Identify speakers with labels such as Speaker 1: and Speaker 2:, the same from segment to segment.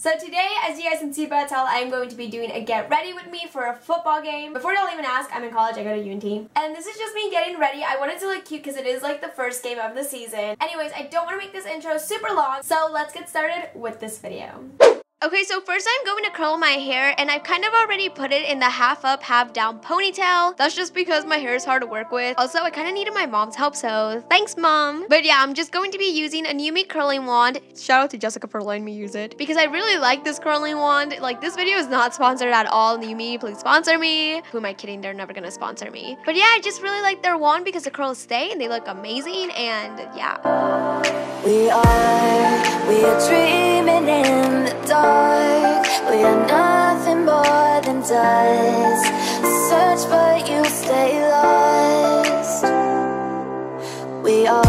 Speaker 1: So today, as you guys can see by the title, I'm going to be doing a get ready with me for a football game. Before y'all even ask, I'm in college, I go to UNT. And this is just me getting ready. I wanted to look cute because it is like the first game of the season. Anyways, I don't want to make this intro super long, so let's get started with this video. Okay, so first I'm going to curl my hair, and I've kind of already put it in the half up, half down ponytail. That's just because my hair is hard to work with. Also, I kind of needed my mom's help, so thanks, Mom. But yeah, I'm just going to be using a Yumi curling wand. Shout out to Jessica for letting me use it, because I really like this curling wand. Like, this video is not sponsored at all. Yumi, please sponsor me. Who am I kidding? They're never gonna sponsor me. But yeah, I just really like their wand because the curls stay and they look amazing, and yeah.
Speaker 2: We are dreaming in the dark. We are nothing more than dust. Search but you stay lost. We are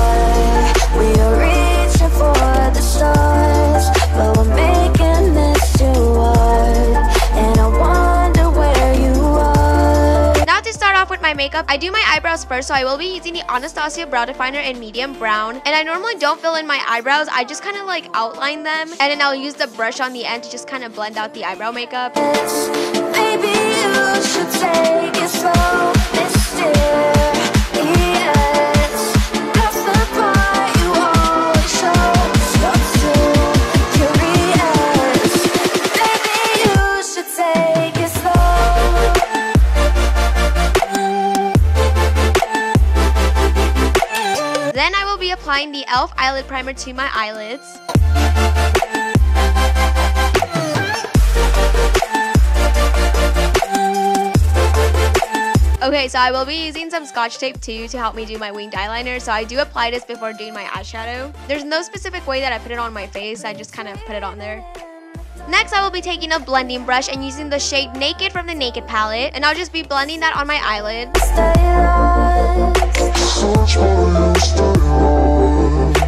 Speaker 2: reaching for the stars, but we're making this too hard, and I wonder where you are.
Speaker 1: Now to start off with my makeup, I do my eyebrows first, so I will be using the Anastasia brow definer in medium brown. And I normally don't fill in my eyebrows, I just kind of like outline them, and then I'll use the brush on the end to just kind of blend out the eyebrow makeup.
Speaker 2: Maybe you should take it slow, mysterious. Past the part you always show. You're too curious. Maybe you should take it slow.
Speaker 1: Then I will be applying the e.l.f. eyelid primer to my eyelids. Okay, so I will be using some Scotch tape too to help me do my winged eyeliner. So I do apply this before doing my eyeshadow. There's no specific way that I put it on my face. I just kind of put it on there. Next, I will be taking a blending brush and using the shade Naked from the Naked palette. And I'll just be blending that on my eyelid.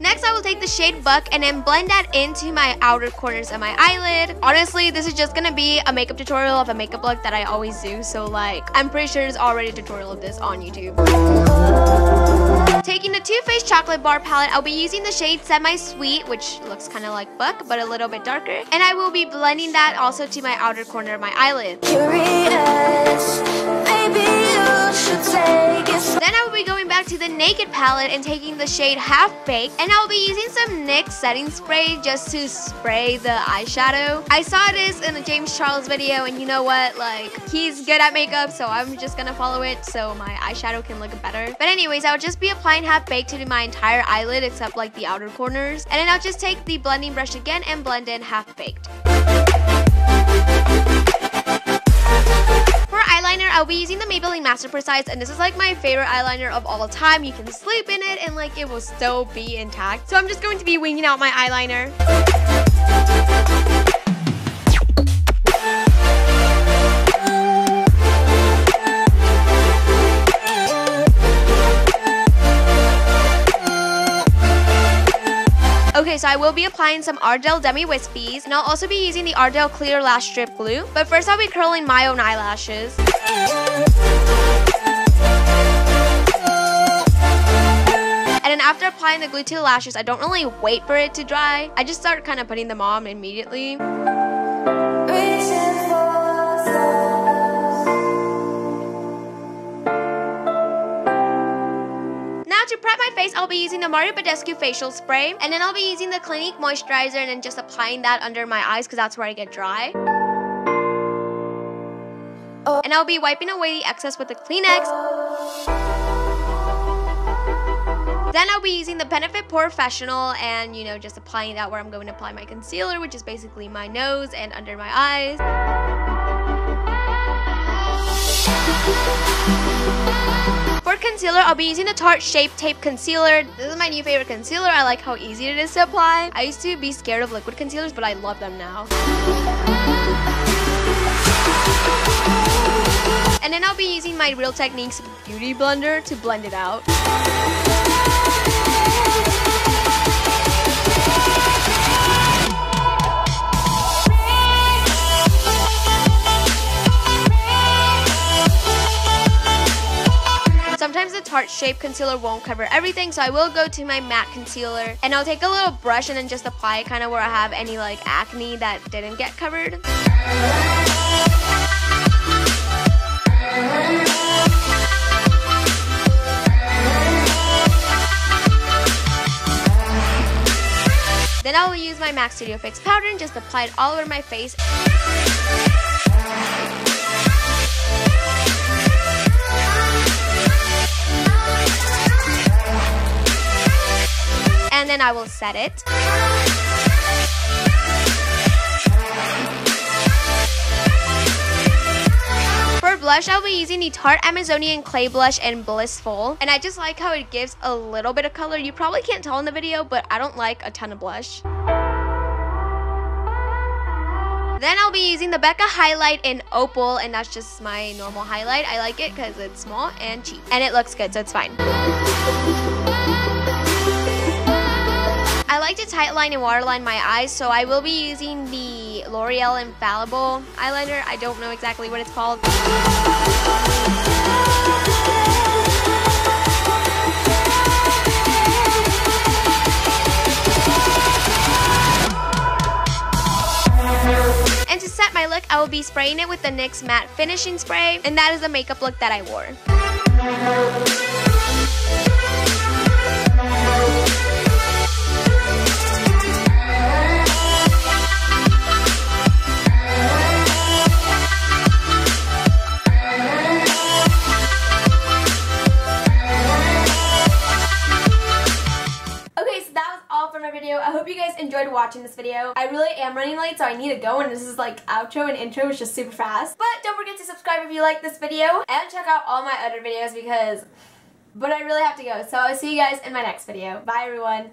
Speaker 1: Next, I will take the shade Buck and then blend that into my outer corners of my eyelid. Honestly, this is just gonna be a makeup tutorial of a makeup look that I always do. So like, I'm pretty sure there's already a tutorial of this on YouTube. Taking the Too Faced Chocolate Bar palette, I'll be using the shade Semi Sweet, which looks kind of like Buck, but a little bit darker. And I will be blending that also to my outer corner of my eyelid.
Speaker 2: Curious. Maybe you should take it slow.
Speaker 1: Then I will be going back to the Naked palette and taking the shade Half Baked, and I'll be using some NYX setting spray just to spray the eyeshadow. I saw this in a James Charles video, and you know what, like, he's good at makeup, so I'm just gonna follow it so my eyeshadow can look better. But anyways, I'll just be applying Half Baked to my entire eyelid except like the outer corners, and then I'll just take the blending brush again and blend in Half Baked. For eyeliner, I'll be using the Maybelline Master Precise, and this is like my favorite eyeliner of all time. You can sleep in it and like it will still be intact. So I'm just going to be winging out my eyeliner. Okay, so I will be applying some Ardell Demi Wispies, and I'll also be using the Ardell Clear Lash Strip Glue. But first, I'll be curling my own eyelashes. And then after applying the glue to the lashes, I don't really wait for it to dry. I just start kind of putting them on immediately. To prep my face, I'll be using the Mario Badescu facial spray, and then I'll be using the Clinique moisturizer and then just applying that under my eyes because that's where I get dry. And I'll be wiping away the excess with the Kleenex. Then I'll be using the Benefit Professional and, you know, just applying that where I'm going to apply my concealer, which is basically my nose and under my eyes. For concealer, I'll be using the Tarte Shape Tape Concealer. This is my new favorite concealer. I like how easy it is to apply. I used to be scared of liquid concealers, but I love them now. And then I'll be using my Real Techniques Beauty Blender to blend it out. Sometimes the Tarte Shape Concealer won't cover everything, so I will go to my matte concealer. And I'll take a little brush and then just apply it kind of where I have any like acne that didn't get covered. Then I will use my MAC Studio Fix powder and just apply it all over my face. And then I will set it. For blush, I'll be using the Tarte Amazonian Clay Blush in Blissful. And I just like how it gives a little bit of color. You probably can't tell in the video, but I don't like a ton of blush. Then I'll be using the Becca highlight in Opal, and that's just my normal highlight. I like it because it's small and cheap. And it looks good, so it's fine. I like to tightline and waterline my eyes, so I will be using the L'Oreal Infallible eyeliner. I don't know exactly what it's called. And to set my look, I will be spraying it with the NYX Matte Finishing Spray, and that is the makeup look that I wore. I hope you guys enjoyed watching this video. I really am running late, so I need to go, and this is like outro and intro is just super fast. But don't forget to subscribe if you like this video, and check out all my other videos but I really have to go. So I'll see you guys in my next video. Bye everyone.